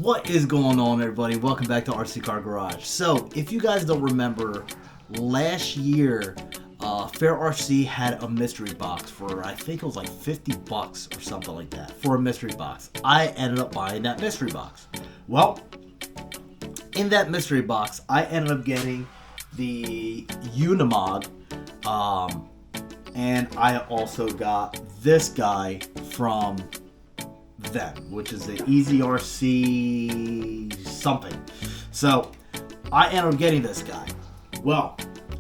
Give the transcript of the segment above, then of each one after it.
What is going on, everybody? Welcome back to RC Car Garage. So, if you guys don't remember, last year, Fair RC had a mystery box for, I think it was like 50 bucks or something like that, for a mystery box. I ended up buying that mystery box. Well, in that mystery box, I ended up getting the Unimog, and I also got this guy from them, which is the Eazy RC something. So I ended up getting this guy. Well,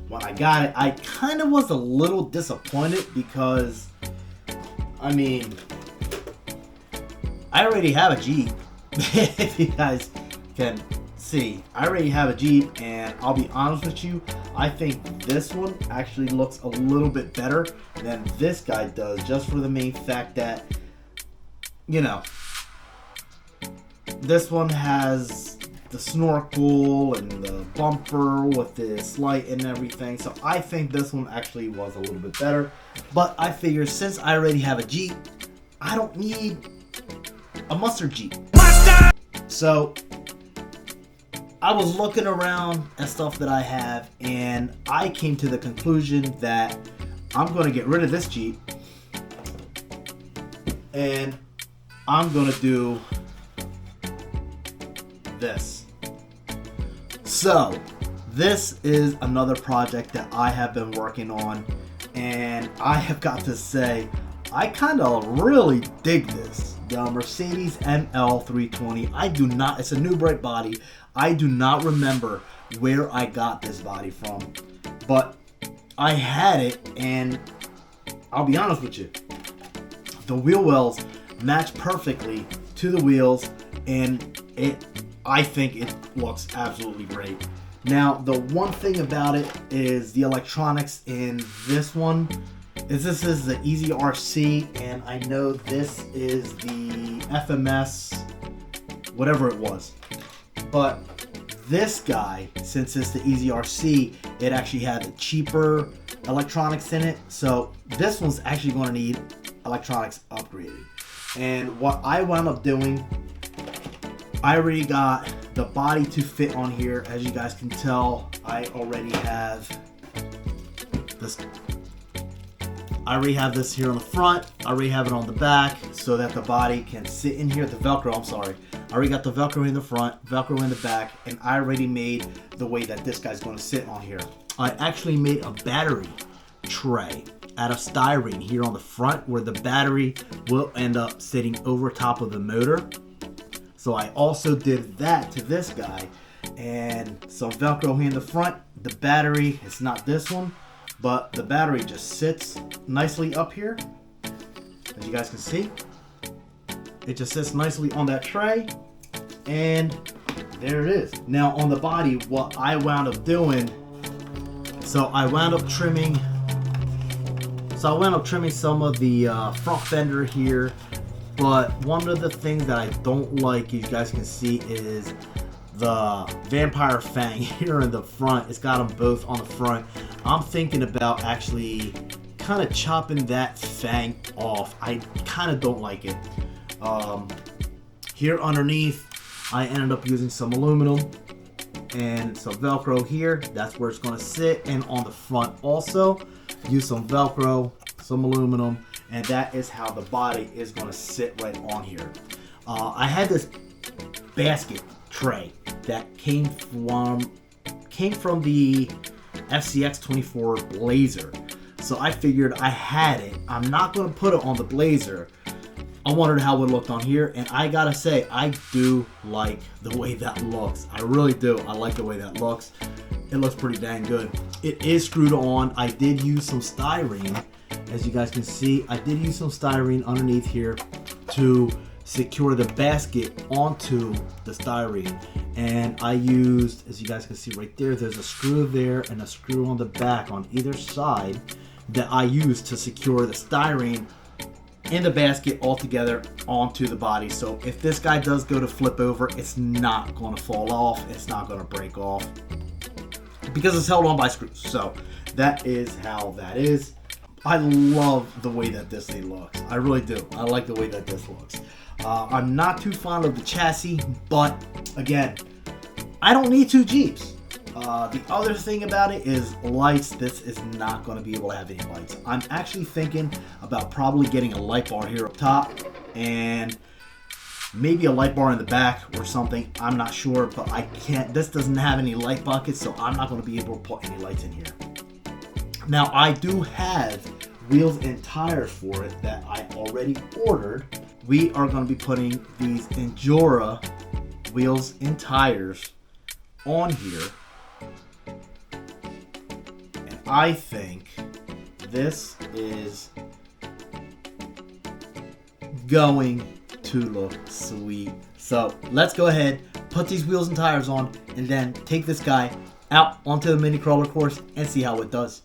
when I got it, I kind of was a little disappointed because, I mean, I already have a Jeep. If you guys can see, I already have a Jeep, and I'll be honest with you, I think this one actually looks a little bit better than this guy does, just for the main fact that, you know, this one has the snorkel and the bumper with this light and everything, so I think this one actually was a little bit better. But I figured since I already have a Jeep, I don't need a mustard Jeep. So I was looking around at stuff that I have, and I came to the conclusion that I'm going to get rid of this Jeep, and I'm going to do this. So this is another project that I have been working on, and I have got to say, I kind of really dig this. The Mercedes ML320. It's a new bright body. I do not remember where I got this body from, but I had it, and I'll be honest with you, the wheel wells match perfectly to the wheels, and I think it looks absolutely great. Now, the one thing about it is the electronics in this one is this is the Eazy RC, and I know this is the FMS, whatever it was. But this guy, since it's the Eazy RC, it actually had the cheaper electronics in it. So this one's actually going to need electronics upgraded. And what I wound up doing, I already got the body to fit on here. As you guys can tell, I already have this. I already have this here on the front. I already have it on the back so that the body can sit in here. The Velcro, I'm sorry. I already got the Velcro in the front, Velcro in the back, and I already made the way that this guy's going to sit on here. I actually made a battery tray out of styrene here on the front, where the battery will end up sitting over top of the motor. So I also did that to this guy, and some Velcro here in the front. The battery, it's not this one, but the battery just sits nicely up here, as you guys can see. It just sits nicely on that tray, and there it is. Now on the body, what I wound up doing, so I wound up trimming some of the front fender here, but one of the things that I don't like, you guys can see, is the vampire fang here in the front. It's got them both on the front. I'm thinking about actually kind of chopping that fang off. I kind of don't like it. Here underneath, I ended up using some aluminum and some Velcro here. That's where it's going to sit. And on the front also, use some Velcro, some aluminum, and that is how the body is going to sit right on here. I had this basket tray that came from the FCX24 Blazer. So I figured I had it. I'm not going to put it on the Blazer. I wondered how it looked on here, and I gotta say, I do like the way that looks. I really do. I like the way that looks. It looks pretty dang good. It is screwed on. I did use some styrene. As you guys can see, I did use some styrene underneath here to secure the basket onto the styrene. And I used, as you guys can see right there, there's a screw there and a screw on the back on either side that I used to secure the styrene in the basket all together onto the body. So if this guy does go to flip over, it's not going to fall off. It's not going to break off because it's held on by screws. So that is how that is. I love the way that this thing looks. I really do. I like the way that this looks. I'm not too fond of the chassis, but again, I don't need two Jeeps. The other thing about it is lights. This is not going to be able to have any lights. I'm actually thinking about probably getting a light bar here up top and maybe a light bar in the back or something. I'm not sure, but I can't. This doesn't have any light buckets, so I'm not going to be able to put any lights in here. Now, I do have wheels and tires for it that I already ordered. We are going to be putting these Endura wheels and tires on here. And I think this is going to look sweet. So let's go ahead, put these wheels and tires on, and then take this guy out onto the mini crawler course and see how it does.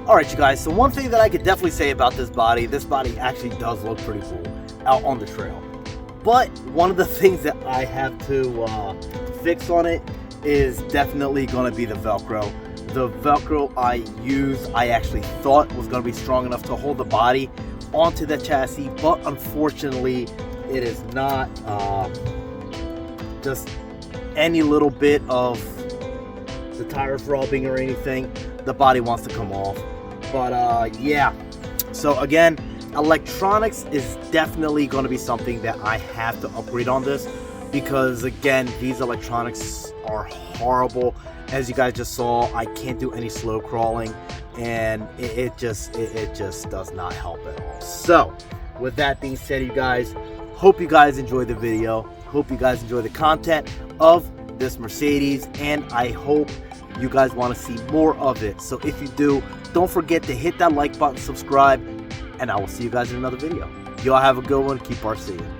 Alright you guys, so one thing that I could definitely say about this body actually does look pretty cool out on the trail. But one of the things that I have to fix on it is definitely going to be the Velcro. The Velcro I actually thought was going to be strong enough to hold the body onto the chassis, but unfortunately it is not. Just any little bit of the tire throbbing or anything, the body wants to come off. But yeah, so again, electronics is definitely going to be something that I have to upgrade on this, because again, these electronics are horrible As you guys just saw, I can't do any slow crawling, and it just does not help at all. So with that being said, you guys, hope you guys enjoyed the video. Hope you guys enjoy the content of this Mercedes, and I hope you guys want to see more of it. So if you do, don't forget to hit that like button, subscribe, and I will see you guys in another video. Y'all have a good one. Keep RCing.